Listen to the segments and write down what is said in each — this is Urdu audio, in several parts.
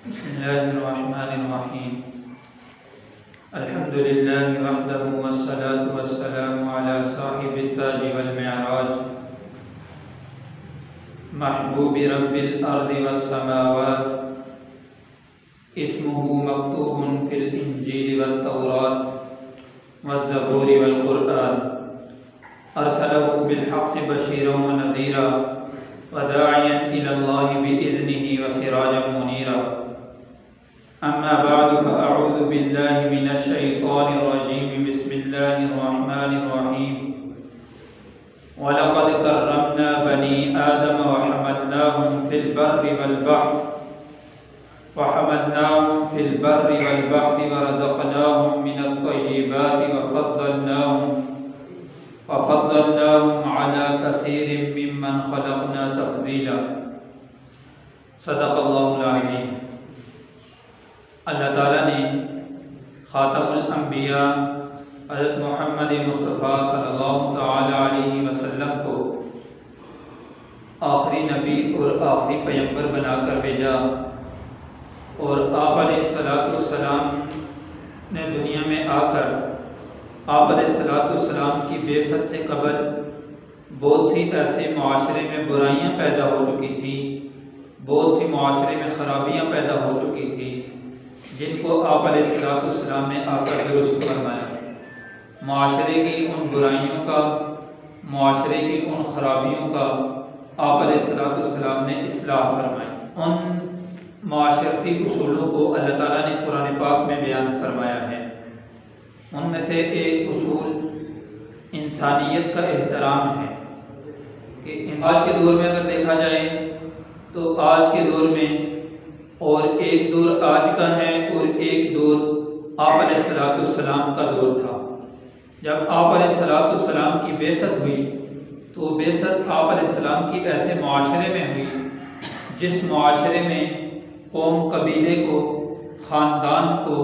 بسم الله الرحمن الرحيم. الحمد لله وحده والصلاة والسلام على صاحب التاج والمعراج محبوب رب الأرض والسماوات اسمه مكتوب في الإنجيل والتوراة والزبور والقرآن أرسله بالحق بشيرا ونذيرا وداعيا إلى الله بإذنه وسراجا منيرا. أما بعد فأعوذ بالله من الشيطان الرجيم. بسم الله الرحمن الرحيم. ولقد كرمنا بني آدم وحملناهم في البر والبحر ورزقناهم من الطيبات وفضلناهم على كثير ممن خلقنا تفضيلا. صدق اللہ العظیم. اللہ تعالیٰ نے خاتم الانبیاء حضرت محمد مصطفیٰ صلی اللہ تعالی علیہ وسلم کو آخری نبی اور آخری پیغمبر بنا کر بھیجا، اور آپ علیہ السلام نے دنیا میں آ کر آپ علیہ السلام کی بعثت سے قبل بہت سی ایسے معاشرے میں برائیاں پیدا ہو چکی تھیں، بہت سی معاشرے میں خرابیاں پیدا ہو چکی تھیں، جن کو آپ علیہ السلام نے آ کر درست فرمایا. معاشرے کی ان برائیوں کا، معاشرے کی ان خرابیوں کا آپ علیہ السلام نے اصلاح فرمائی. ان معاشرتی اصولوں کو اللہ تعالیٰ نے قرآن پاک میں بیان فرمایا ہے. ان میں سے ایک اصول انسانیت کا احترام ہے کہ آج کے دور میں اگر دیکھا جائے تو آج کے دور میں اور ایک دور آج کا ہے اور ایک دور آپ علیہ السلام کا دور تھا. جب آپ علیہ السلام کی بعثت ہوئی تو بعثت آپ علیہ السلام کی ایسے معاشرے میں ہوئی جس معاشرے میں قوم قبیلے کو، خاندان کو،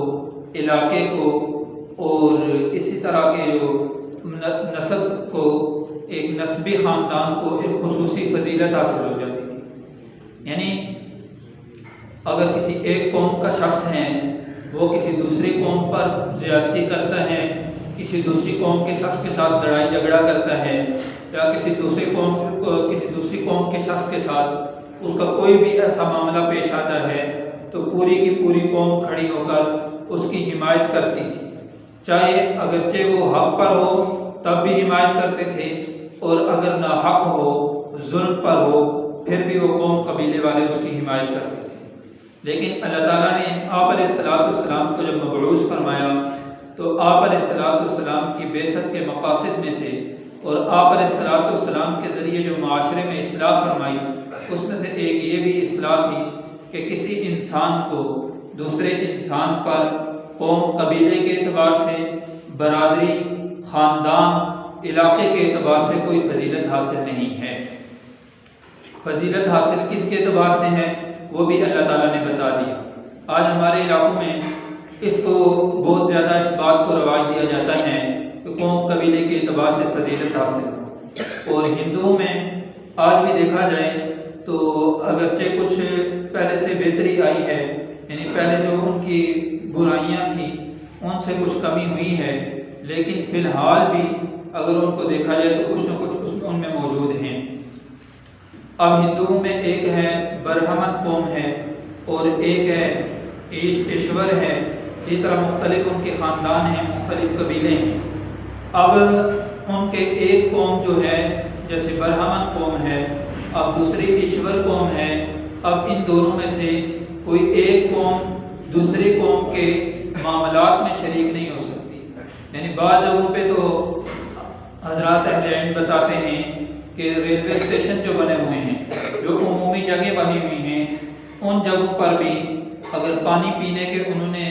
علاقے کو اور اسی طرح کے جو نسب کو، ایک نسبی خاندان کو ایک خصوصی فضیلت حاصل ہو جاتی تھی. یعنی اگر کسی ایک قوم کا شخص ہے وہ کسی دوسری قوم پر زیادتی کرتا ہے، کسی دوسری قوم کے شخص کے ساتھ لڑائی جھگڑا کرتا ہے، یا کسی دوسری قوم کے شخص کے ساتھ اس کا کوئی بھی ایسا معاملہ پیش آتا ہے تو پوری کی پوری قوم کھڑی ہو کر اس کی حمایت کرتی تھی. چاہے اگرچہ وہ حق پر ہو تب بھی حمایت کرتے تھے، اور اگر ناحق ہو، ظلم پر ہو، پھر بھی وہ قوم قبیلے والے اس کی حمایت کرتے تھے. لیکن اللہ تعالیٰ نے آپ علیہ السلام کو جب مبعوث فرمایا تو آپ علیہ السلام کی بعثت کے مقاصد میں سے اور آپ علیہ السلام کے ذریعے جو معاشرے میں اصلاح فرمائی اس میں سے ایک یہ بھی اصلاح تھی کہ کسی انسان کو دوسرے انسان پر قوم قبیلے کے اعتبار سے، برادری، خاندان، علاقے کے اعتبار سے کوئی فضیلت حاصل نہیں ہے. فضیلت حاصل کس کے اعتبار سے ہے وہ بھی اللہ تعالیٰ نے بتا دیا. آج ہمارے علاقوں میں اس کو بہت زیادہ اس بات کو رواج دیا جاتا ہے کہ قوم قبیلے کے اعتبار سے فضیلت حاصل ہو. اور ہندوؤں میں آج بھی دیکھا جائے تو اگرچہ کچھ پہلے سے بہتری آئی ہے، یعنی پہلے جو ان کی برائیاں تھیں ان سے کچھ کمی ہوئی ہے، لیکن فی الحال بھی اگر ان کو دیکھا جائے تو کچھ نہ کچھ ان میں موجود ہیں. اب ہندوؤں میں ایک ہے برہمن قوم ہے اور ایک ہے ایشور ہے. اسی طرح مختلف ان کے خاندان ہیں، مختلف قبیلے ہیں. اب ان کے ایک قوم جو ہے جیسے برہمن قوم ہے، اب دوسری ایشور قوم ہے. اب ان دونوں میں سے کوئی ایک قوم دوسری قوم کے معاملات میں شریک نہیں ہو سکتی. یعنی بعض جگہوں پہ تو حضرات اہل علم بتاتے ہیں کہ ریلوے اسٹیشن جو بنے ہوئے ہیں، جو عمومی جگہیں بنی ہوئی ہیں، ان جگہوں پر بھی اگر پانی پینے کے انہوں نے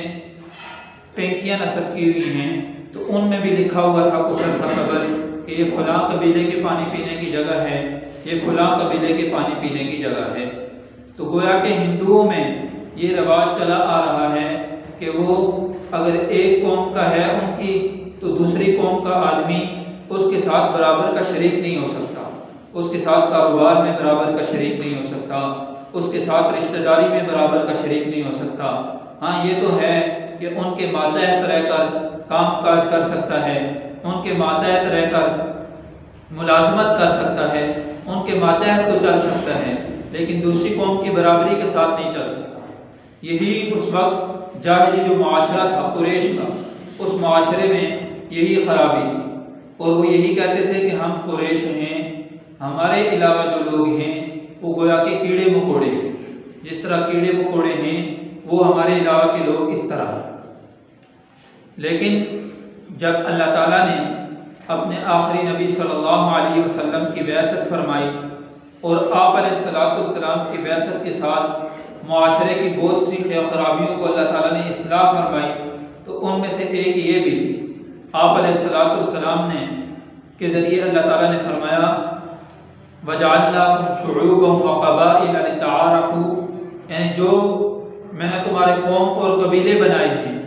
ٹینکیاں نصب کی ہوئی ہیں تو ان میں بھی لکھا ہوا تھا کچھ عرصہ قبل کہ یہ فلاں قبیلے کے پانی پینے کی جگہ ہے، یہ فلاں قبیلے کے پانی پینے کی جگہ ہے. تو گویا کہ ہندوؤں میں یہ رواج چلا آ رہا ہے کہ وہ اگر ایک قوم کا ہے ان کی تو دوسری قوم کا آدمی اس کے ساتھ برابر کا شریک نہیں ہو سکتا، اس کے ساتھ کاروبار میں برابر کا شریک نہیں ہو سکتا، اس کے ساتھ رشتہ داری میں برابر کا شریک نہیں ہو سکتا۔ ہاں یہ تو ہے کہ ان کے ماتحت رہ کر کام کاج کر سکتا ہے، ان کے ماتحت رہ کر ملازمت کر سکتا ہے، ان کے ماتحت تو چل سکتا ہے، لیکن دوسری قوم کی برابری کے ساتھ نہیں چل سکتا۔ یہی اس وقت جاہلی جو معاشرہ تھا قریش کا، اس معاشرے میں یہی خرابی تھی، اور وہ یہی کہتے تھے کہ ہم قریش ہیں، ہمارے علاوہ جو لوگ ہیں وہ گویا کہ کیڑے مکوڑے ہیں، جس طرح کیڑے مکوڑے ہیں وہ ہمارے علاوہ کے لوگ اس طرح ہیں۔ لیکن جب اللہ تعالیٰ نے اپنے آخری نبی صلی اللہ علیہ وسلم کی بعثت فرمائی اور آپ علیہ السلام کی بعثت کے ساتھ معاشرے کی بہت سی خرابیوں کو اللہ تعالیٰ نے اصلاح فرمائی، تو ان میں سے ایک یہ بھی تھی، آپ علیہ السلام نے کے ذریعے اللہ تعالیٰ نے فرمایا وَجَعَلْنَاكُمْ شُعُوبًا وَقَبَائِلَ لِتَعَارَفُوا، یعنی جو میں نے تمہارے قوم اور قبیلے بنائے ہیں،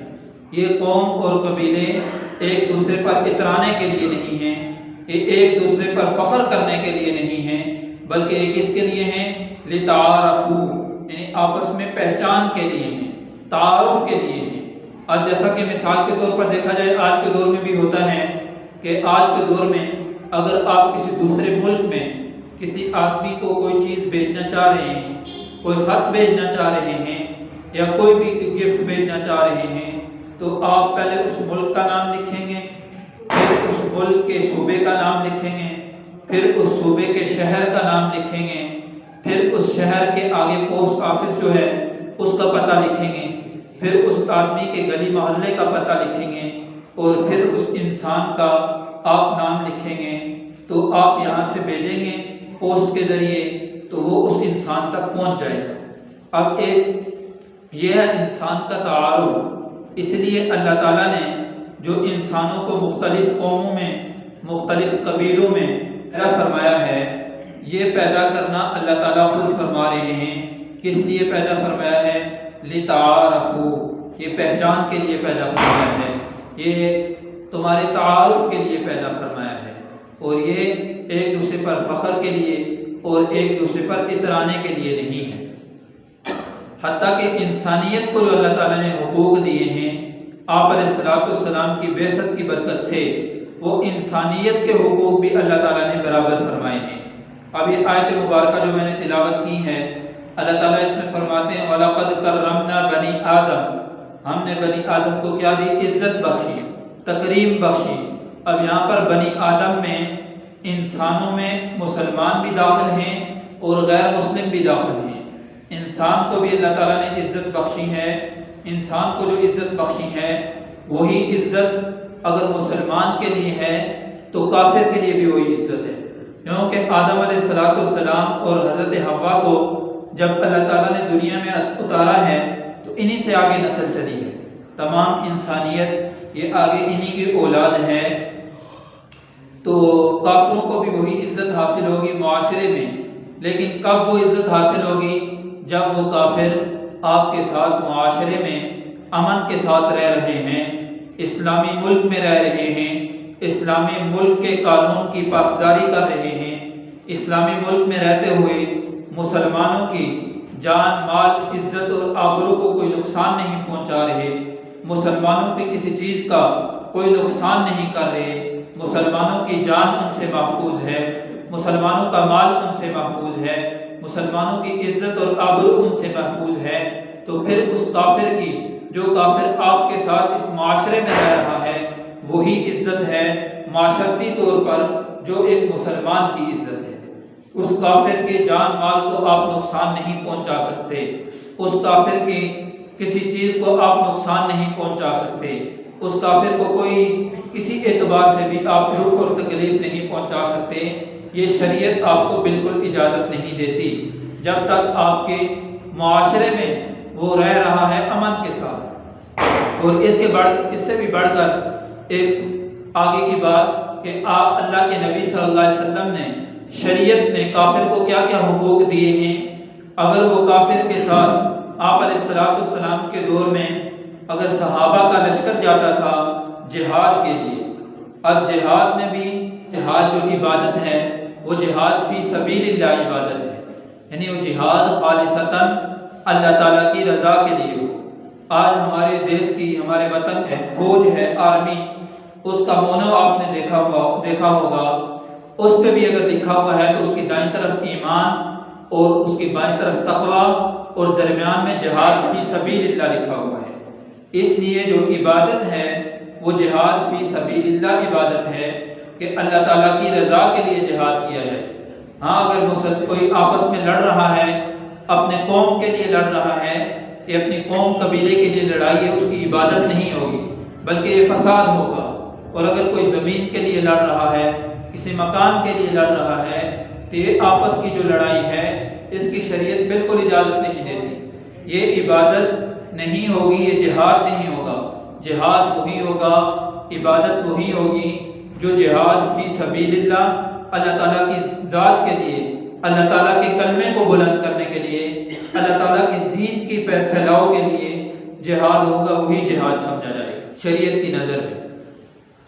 یہ قوم اور قبیلے ایک دوسرے پر اترانے کے لیے نہیں ہیں، یہ ایک دوسرے پر فخر کرنے کے لیے نہیں ہیں، بلکہ یہ کس کے لیے ہیں؟ لِتَعَارَفُوا، یعنی آپس میں پہچان کے لیے ہیں، تعارف کے لیے ہیں۔ اب جیسا کہ مثال کے طور پر دیکھا جائے آج کے دور میں بھی ہوتا ہے کہ آج کے دور میں اگر آپ کسی دوسرے ملک میں کسی آدمی کو کوئی چیز بھیجنا چاہ رہے ہیں، کوئی خط بھیجنا چاہ رہے ہیں یا کوئی بھی گفٹ بھیجنا چاہ رہے ہیں، تو آپ پہلے اس ملک کا نام لکھیں گے، پھر اس ملک کے صوبے کا نام لکھیں گے، پھر اس صوبے کے شہر کا نام لکھیں گے، پھر اس شہر کے آگے پوسٹ آفس جو ہے اس کا پتہ لکھیں گے، پھر اس آدمی کے گلی محلے کا پتہ لکھیں گے، اور پھر اس انسان کا آپ نام لکھیں گے۔ تو آپ یہاں سے بھیجیں گے پوسٹ کے ذریعے تو وہ اس انسان تک پہنچ جائے گا۔ اب ایک یہ ہے انسان کا تعارف، اس لیے اللہ تعالیٰ نے جو انسانوں کو مختلف قوموں میں مختلف قبیلوں میں پیدا فرمایا ہے، یہ پیدا کرنا اللہ تعالیٰ خود فرما رہے ہیں۔ کس لیے پیدا فرمایا ہے؟ لِتَعَارَفُوا، یہ پہچان کے لیے پیدا فرمایا ہے، یہ تمہارے تعارف کے لیے پیدا فرمایا ہے، اور یہ ایک دوسرے پر فخر کے لیے اور ایک دوسرے پر اترانے کے لیے نہیں ہے۔ حتیٰ کہ انسانیت کو جو اللہ تعالیٰ نے حقوق دیے ہیں آپ علیہ السلام کی بعثت کی برکت سے، وہ انسانیت کے حقوق بھی اللہ تعالیٰ نے برابر فرمائے ہیں۔ اب یہ آیت مبارکہ جو میں نے تلاوت کی ہے، اللہ تعالیٰ اس میں فرماتے ہیں وَلَقَدْ كَرَّمْنَا بَنِي آدم، ہم نے بنی آدم کو کیا دی؟ عزت بخشی، تکریم بخشی۔ اب یہاں پر بنی آدم میں انسانوں میں مسلمان بھی داخل ہیں اور غیر مسلم بھی داخل ہیں۔ انسان کو بھی اللہ تعالیٰ نے عزت بخشی ہے، انسان کو جو عزت بخشی ہے وہی عزت اگر مسلمان کے لیے ہے تو کافر کے لیے بھی وہی عزت ہے، کیونکہ آدم علیہ السلام اور حضرت حوا کو جب اللہ تعالیٰ نے دنیا میں اتارا ہے تو انہی سے آگے نسل چلی ہے، تمام انسانیت یہ آگے انہی کی اولاد ہے۔ تو کافروں کو بھی وہی عزت حاصل ہوگی معاشرے میں، لیکن کب وہ عزت حاصل ہوگی؟ جب وہ کافر آپ کے ساتھ معاشرے میں امن کے ساتھ رہ رہے ہیں، اسلامی ملک میں رہ رہے ہیں، اسلامی ملک کے قانون کی پاسداری کر رہے ہیں، اسلامی ملک میں رہتے ہوئے مسلمانوں کی جان مال عزت اور آبرو کو کوئی نقصان نہیں پہنچا رہے، مسلمانوں کی کسی چیز کا کوئی نقصان نہیں کر رہے، مسلمانوں کی جان ان سے محفوظ ہے، مسلمانوں کا مال ان سے محفوظ ہے، مسلمانوں کی عزت اور آبرو ان سے محفوظ ہے، تو پھر اس کافر کی جو کافر آپ کے ساتھ اس معاشرے میں رہ رہا ہے وہی عزت ہے معاشرتی طور پر جو ایک مسلمان کی عزت ہے۔ اس کافر کے جان مال کو آپ نقصان نہیں پہنچا سکتے، اس کافر کی کسی چیز کو آپ نقصان نہیں پہنچا سکتے، اس کافر کو کوئی کسی اعتبار سے بھی آپ دکھ اور تکلیف نہیں پہنچا سکتے۔ یہ شریعت آپ کو بالکل اجازت نہیں دیتی جب تک آپ کے معاشرے میں وہ رہ رہا ہے امن کے ساتھ۔ اور اس سے بھی بڑھ کر ایک آگے کی بات کہ آپ اللہ کے نبی صلی اللہ علیہ وسلم نے شریعت نے کافر کو کیا کیا حقوق دیے ہیں۔ اگر وہ کافر کے ساتھ آپ علیہ السلام کے دور میں اگر صحابہ کا لشکر جاتا تھا جہاد کے لیے، اب جہاد میں بھی جہاد جو عبادت ہے وہ جہاد فی سبیل اللہ عبادت ہے، یعنی وہ جہاد خالصتاً اللہ تعالیٰ کی رضا کے لیے ہو۔ آج ہمارے دیش کی، ہمارے وطن ہے، فوج ہے، آرمی، اس کا مونو آپ نے دیکھا ہوگا، اس پہ بھی اگر لکھا ہوا ہے تو اس کی دائیں طرف ایمان اور اس کی بائیں طرف تقوی اور درمیان میں جہاد فی سبیل اللہ لکھا ہوا ہے۔ اس لیے جو عبادت ہے وہ جہاد فی سبیل اللہ عبادت ہے کہ اللہ تعالیٰ کی رضا کے لیے جہاد کیا جائے۔ ہاں اگر کوئی آپس میں لڑ رہا ہے، اپنے قوم کے لیے لڑ رہا ہے، کہ اپنی قوم قبیلے کے لیے لڑائی ہے، اس کی عبادت نہیں ہوگی بلکہ یہ فساد ہوگا۔ اور اگر کوئی زمین کے لیے لڑ رہا ہے، کسی مکان کے لیے لڑ رہا ہے، تو یہ آپس کی جو لڑائی ہے اس کی شریعت بالکل اجازت نہیں دیتی، یہ عبادت نہیں ہوگی، یہ جہاد نہیں ہوگا۔ جہاد وہی ہوگا، عبادت وہی ہوگی جو جہاد فی سبیل اللہ، اللہ تعالیٰ کی ذات کے لیے، اللہ تعالیٰ کے کلمے کو بلند کرنے کے لیے، اللہ تعالیٰ کے دین کی پھیلاؤ کے لیے جہاد ہوگا، وہی جہاد سمجھا جائے گا شریعت کی نظر میں۔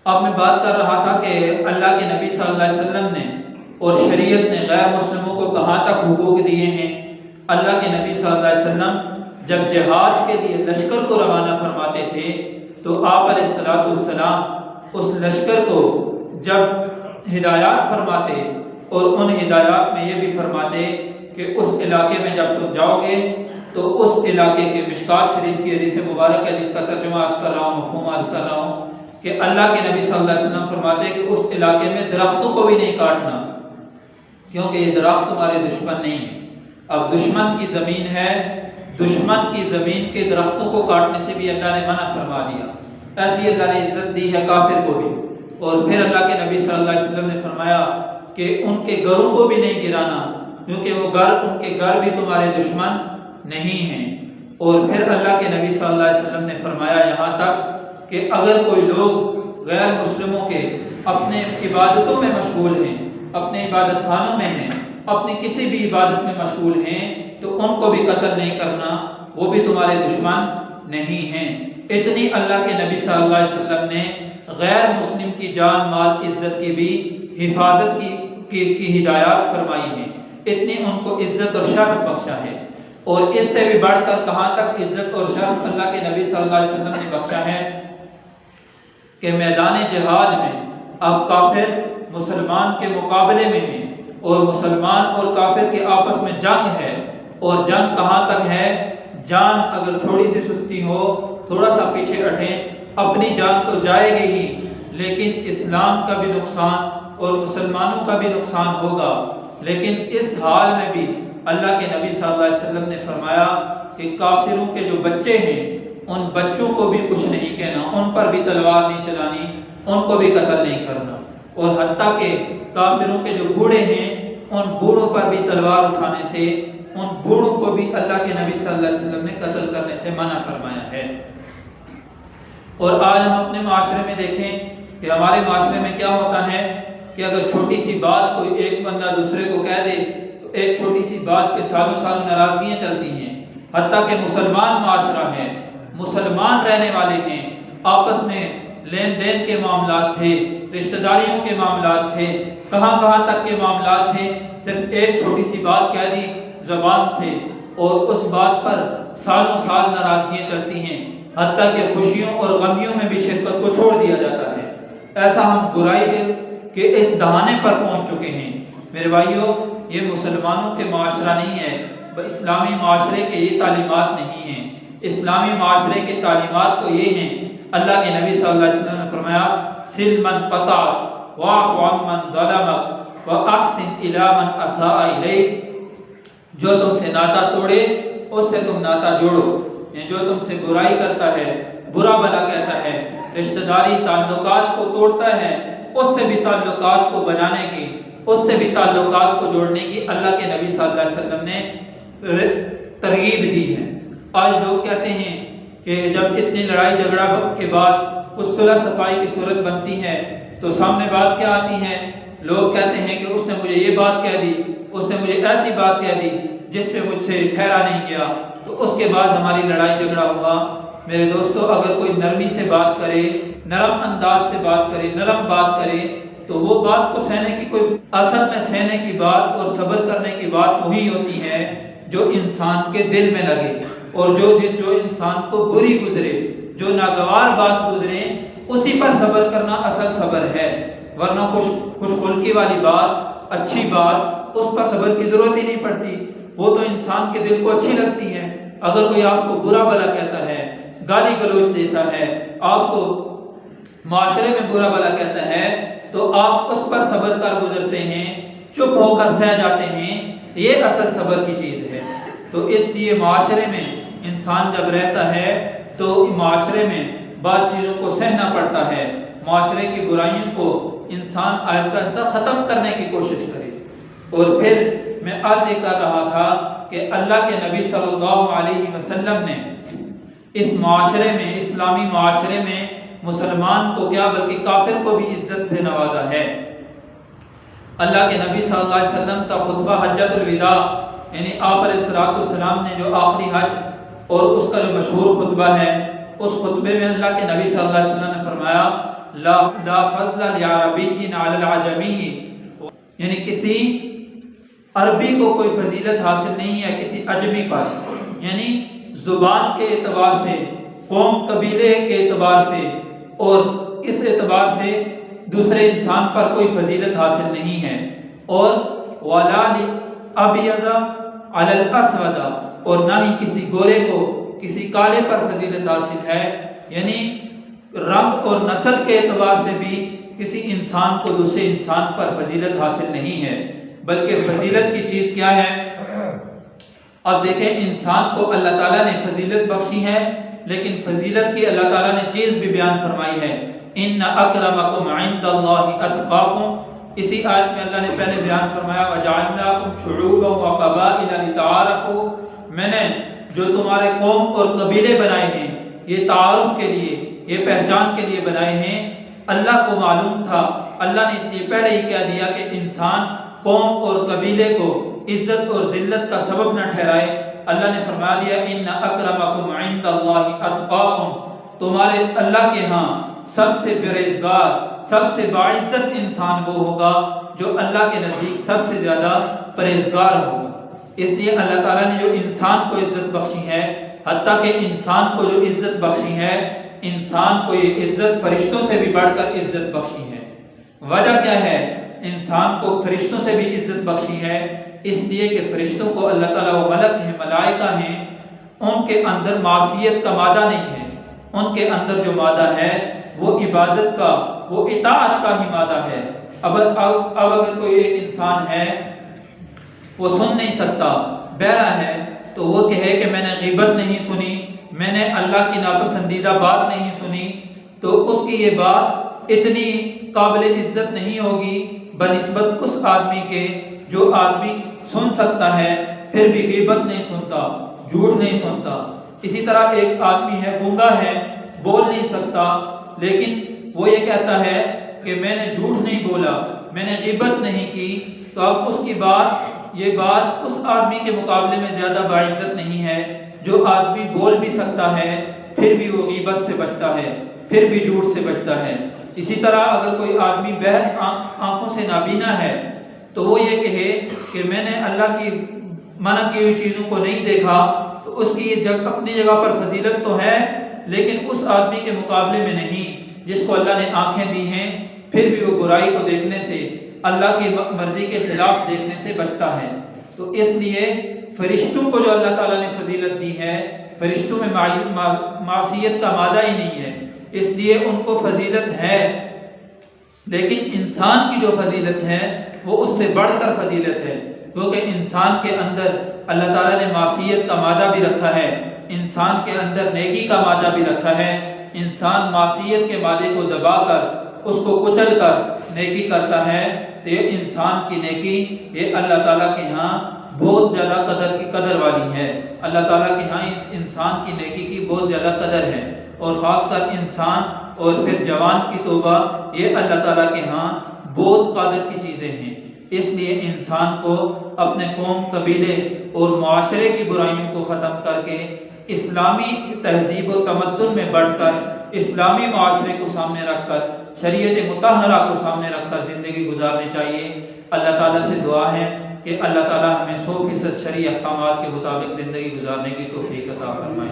اب میں بات کر رہا تھا کہ اللہ کے نبی صلی اللہ علیہ وسلم نے اور شریعت نے غیر مسلموں کو کہاں تک حقوق دیے ہیں۔ اللہ کے نبی صلی اللہ علیہ وسلم جب جہاد کے لیے لشکر کو روانہ فرماتے تھے تو آپ علیہ السلام اس لشکر کو جب ہدایات فرماتے اور ان ہدایات میں یہ بھی فرماتے کہ اس علاقے میں جب تم جاؤ گے تو اس علاقے کے مشکات شریف کی حدیث مبارک ہے جس کا ترجمہ آج کر رہا ہوں، مفہوم آج کر رہا ہوں، کہ اللہ کے نبی صلی اللہ علیہ وسلم فرماتے کہ اس علاقے میں درختوں کو بھی نہیں کاٹنا کیونکہ یہ درخت تمہارے دشمن نہیں ہیں۔ اب دشمن کی زمین ہے، دشمن کی زمین کے درختوں کو کاٹنے سے بھی اللہ نے منع فرما دیا، ایسی اللہ نے عزت دی ہے کافر کو بھی۔ اور پھر اللہ کے نبی صلی اللہ علیہ وسلم نے فرمایا کہ ان کے گھروں کو بھی نہیں گرانا کیونکہ وہ گھر، ان کے گھر بھی تمہارے دشمن نہیں ہیں۔ اور پھر اللہ کے نبی صلی اللہ علیہ وسلم نے فرمایا یہاں تک کہ اگر کوئی لوگ غیر مسلموں کے اپنے عبادتوں میں مشغول ہیں، اپنے عبادت خانوں میں ہیں، اپنی کسی بھی عبادت میں مشغول ہیں تو ان کو بھی قتل نہیں کرنا، وہ بھی تمہارے دشمن نہیں ہیں۔ اتنی اللہ کے نبی صلی اللہ علیہ وسلم نے غیر مسلم کی جان مال عزت کی بھی حفاظت کی ہدایات فرمائی ہیں، اتنی ان کو عزت اور شرف بخشا ہے۔ اور اس سے بھی بڑھ کر کہاں تک عزت اور شرف اللہ کے نبی صلی اللہ علیہ وسلم نے بخشا ہے کہ میدان جہاد میں اب کافر مسلمان کے مقابلے میں ہیں اور مسلمان اور کافر کے آپس میں جنگ ہے، اور جنگ کہاں تک ہے، جان اگر تھوڑی سی سستی ہو، تھوڑا سا پیچھے ہٹیں، اپنی جان تو جائے گی ہی لیکن اسلام کا بھی نقصان اور مسلمانوں کا بھی نقصان ہوگا۔ لیکن اس حال میں بھی اللہ کے نبی صلی اللہ علیہ وسلم نے فرمایا کہ کافروں کے جو بچے ہیں ان بچوں کو بھی کچھ نہیں کہنا، ان پر بھی تلوار نہیں چلانی، ان کو بھی قتل نہیں کرنا، اور حتیٰ کہ کافروں کے جو بوڑھے ہیں ان بوڑھوں پر بھی تلوار اٹھانے سے، ان بوڑھوں کو بھی اللہ کے نبی صلی اللہ علیہ وسلم نے قتل کرنے سے منع فرمایا ہے۔ اور آج ہم اپنے معاشرے میں دیکھیں کہ ہمارے معاشرے میں کیا ہوتا ہے کہ اگر چھوٹی سی بات کوئی ایک بندہ دوسرے کو کہہ دے تو ایک چھوٹی سی بات پہ سالوں سالوں ناراضگیاں چلتی ہیں، حتیٰ کہ مسلمان معاشرہ ہے، مسلمان رہنے والے ہیں، آپس میں لین دین کے معاملات تھے، رشتہ داریوں کے معاملات تھے، کہاں کہاں تک کے معاملات تھے، صرف ایک چھوٹی سی بات کہہ دی زبان سے اور اس بات پر سالوں سال ناراضگیاں چلتی ہیں، حتیٰ کہ خوشیوں اور غمیوں میں بھی شرکت کو چھوڑ دیا جاتا ہے۔ ایسا ہم برائی کے اس دہانے پر پہنچ چکے ہیں۔ میرے بھائیوں، یہ مسلمانوں کے معاشرہ نہیں ہے، اسلامی معاشرے کے یہ تعلیمات نہیں ہیں۔ اسلامی معاشرے کی تعلیمات تو یہ ہیں، اللہ کے نبی صلی اللہ علیہ وسلم نے فرمایا سل من قطعت واعف عن من ظلمک واحسن الی من اساء الیک، جو تم سے ناتا توڑے اس سے تم ناتا جوڑو، یعنی جو تم سے برائی کرتا ہے، برا بھلا کہتا ہے، رشتہ داری تعلقات کو توڑتا ہے، اس سے بھی تعلقات کو بنانے کی، اس سے بھی تعلقات کو جوڑنے کی اللہ کے نبی صلی اللہ علیہ وسلم نے ترغیب دی ہے۔ آج لوگ کہتے ہیں کہ جب اتنی لڑائی جھگڑا کے بعد کچھ صلح صفائی کی صورت بنتی ہے تو سامنے بات کیا آتی ہے، لوگ کہتے ہیں کہ اس نے مجھے یہ بات کہہ دی، اس نے مجھے ایسی بات کہہ دی جس پہ مجھ سے ٹھہرا نہیں گیا، تو اس کے بعد ہماری لڑائی جھگڑا ہوا۔ میرے دوستو، اگر کوئی نرمی سے بات کرے، نرم انداز سے بات کرے، نرم بات کرے تو وہ بات تو سہنے کی کوئی، اصل میں سہنے کی بات اور صبر کرنے کی بات وہی ہوتی ہے جو انسان کے دل میں لگے، اور جو انسان کو بری گزرے، جو ناگوار بات گزرے، اسی پر صبر کرنا اصل صبر ہے۔ ورنہ خوش خلقی والی بات، اچھی بات، اس پر صبر کی ضرورت ہی نہیں پڑتی، وہ تو انسان کے دل کو اچھی لگتی ہے۔ اگر کوئی آپ کو برا بھلا کہتا ہے، گالی گلوچ دیتا ہے، آپ کو معاشرے میں برا بھلا کہتا ہے، تو آپ اس پر صبر کر گزرتے ہیں، چپ ہو کر سہ جاتے ہیں، یہ اصل صبر کی چیز ہے۔ تو اس لیے معاشرے میں انسان جب رہتا ہے تو معاشرے میں بعض چیزوں کو سہنا پڑتا ہے، معاشرے کی برائیوں کو انسان آہستہ آہستہ ختم کرنے کی کوشش کرے۔ اور پھر میں عرض یہ کر رہا تھا کہ اللہ کے نبی صلی اللہ علیہ وسلم نے اس معاشرے میں، اسلامی معاشرے میں مسلمان کو کیا بلکہ کافر کو بھی عزت سے نوازا ہے۔ اللہ کے نبی صلی اللہ علیہ وسلم کا خطبہ حجۃ الوداع، یعنی آپ علیہ السلام نے جو آخری حج اور اس کا جو مشہور خطبہ ہے، اس خطبے میں اللہ کے نبی صلی اللہ علیہ وسلم نے فرمایا لا فضل لعربی علی العجمی، یعنی کسی عربی کو کوئی فضیلت حاصل نہیں ہے کسی عجمی پر، یعنی زبان کے اعتبار سے، قوم قبیلے کے اعتبار سے، اور اس اعتبار سے دوسرے انسان پر کوئی فضیلت حاصل نہیں ہے۔ اور ولا ابیض علی الاسود، اور نہ ہی کسی گورے کو کسی کالے پر فضیلت حاصل ہے، یعنی رنگ اور نسل کے اعتبار سے بھی کسی انسان کو دوسرے انسان پر فضیلت حاصل نہیں ہے، بلکہ فضیلت کی چیز کیا ہے؟ اب دیکھیں، انسان کو اللہ تعالیٰ نے فضیلت بخشی ہے، لیکن فضیلت کی اللہ تعالیٰ نے چیز بھی بیان فرمائی ہے، ان اکرمکم عند اللہ اتقاکم۔ اسی آیت میں اللہ نے پہلے بیان فرمایا وجعلناکم شعوبا وقبائل لتعارفوا، میں نے جو تمہارے قوم اور قبیلے بنائے ہیں یہ تعارف کے لیے، یہ پہچان کے لیے بنائے ہیں۔ اللہ کو معلوم تھا، اللہ نے اس لیے پہلے ہی کہہ دیا کہ انسان قوم اور قبیلے کو عزت اور ذلت کا سبب نہ ٹھہرائے۔ اللہ نے فرما دیا ان اکرمکم عند اللہ اتقاکم، تمہارے اللہ کے ہاں سب سے پرہیزگار، سب سے باعزت انسان وہ ہوگا جو اللہ کے نزدیک سب سے زیادہ پرہیزگار ہوگا۔ اس لیے اللہ تعالیٰ نے جو انسان کو عزت بخشی ہے، حتیٰ کہ انسان کو جو عزت بخشی ہے، انسان کو یہ عزت فرشتوں سے بھی بڑھ کر عزت بخشی ہے۔ وجہ کیا ہے؟ انسان کو فرشتوں سے بھی عزت بخشی ہے اس لیے کہ فرشتوں کو اللہ تعالیٰ وہ ملک ہیں، ملائکہ ہیں، ان کے اندر معصیت کا مادہ نہیں ہے، ان کے اندر جو مادہ ہے وہ عبادت کا، وہ اطاعت کا ہی مادہ ہے۔ اب اگر کوئی ایک انسان ہے وہ سن نہیں سکتا، بہرا ہے، تو وہ کہے کہ میں نے غیبت نہیں سنی، میں نے اللہ کی ناپسندیدہ بات نہیں سنی، تو اس کی یہ بات اتنی قابل عزت نہیں ہوگی بنسبت اس آدمی کے جو آدمی سن سکتا ہے پھر بھی غیبت نہیں سنتا، جھوٹ نہیں سنتا۔ اسی طرح ایک آدمی ہے، گونگا ہے، بول نہیں سکتا، لیکن وہ یہ کہتا ہے کہ میں نے جھوٹ نہیں بولا، میں نے غیبت نہیں کی، تو اب اس کی بات، یہ بات اس آدمی کے مقابلے میں زیادہ باعزت نہیں ہے جو آدمی بول بھی سکتا ہے پھر بھی وہ غیبت سے بچتا ہے، پھر بھی جھوٹ سے بچتا ہے۔ اسی طرح اگر کوئی آدمی بہر آنکھوں سے نابینا ہے تو وہ یہ کہے کہ میں نے اللہ کی منع کی ہوئی چیزوں کو نہیں دیکھا، تو اس کی یہ اپنی جگہ پر فضیلت تو ہے، لیکن اس آدمی کے مقابلے میں نہیں جس کو اللہ نے آنکھیں دی ہیں پھر بھی وہ برائی کو دیکھنے سے، اللہ کی مرضی کے خلاف دیکھنے سے بچتا ہے۔ تو اس لیے فرشتوں کو جو اللہ تعالیٰ نے فضیلت دی ہے، فرشتوں میں معصیت کا مادہ ہی نہیں ہے، اس لیے ان کو فضیلت ہے، لیکن انسان کی جو فضیلت ہے وہ اس سے بڑھ کر فضیلت ہے، کیونکہ انسان کے اندر اللہ تعالیٰ نے معصیت کا مادہ بھی رکھا ہے، انسان کے اندر نیکی کا مادہ بھی رکھا ہے۔ انسان معصیت کے مادے کو دبا کر، اس کو کچل کر نیکی کرتا ہے، تو یہ انسان کی نیکی یہ اللہ تعالیٰ کے ہاں بہت زیادہ قدر والی ہے۔ اللہ تعالیٰ کے ہاں اس انسان کی نیکی کی بہت زیادہ قدر ہے، اور خاص کر انسان اور پھر جوان کی توبہ یہ اللہ تعالیٰ کے ہاں بہت قدر کی چیزیں ہیں۔ اس لیے انسان کو اپنے قوم، قبیلے اور معاشرے کی برائیوں کو ختم کر کے اسلامی تہذیب و تمدن میں بڑھ کر، اسلامی معاشرے کو سامنے رکھ کر شریعت مطہرہ کو سامنے رکھ کر زندگی گزارنی چاہیے۔ اللہ تعالیٰ سے دعا ہے کہ اللہ تعالیٰ ہمیں 100% شرعی احکامات کے مطابق زندگی گزارنے کی توفیق عطا فرمائے۔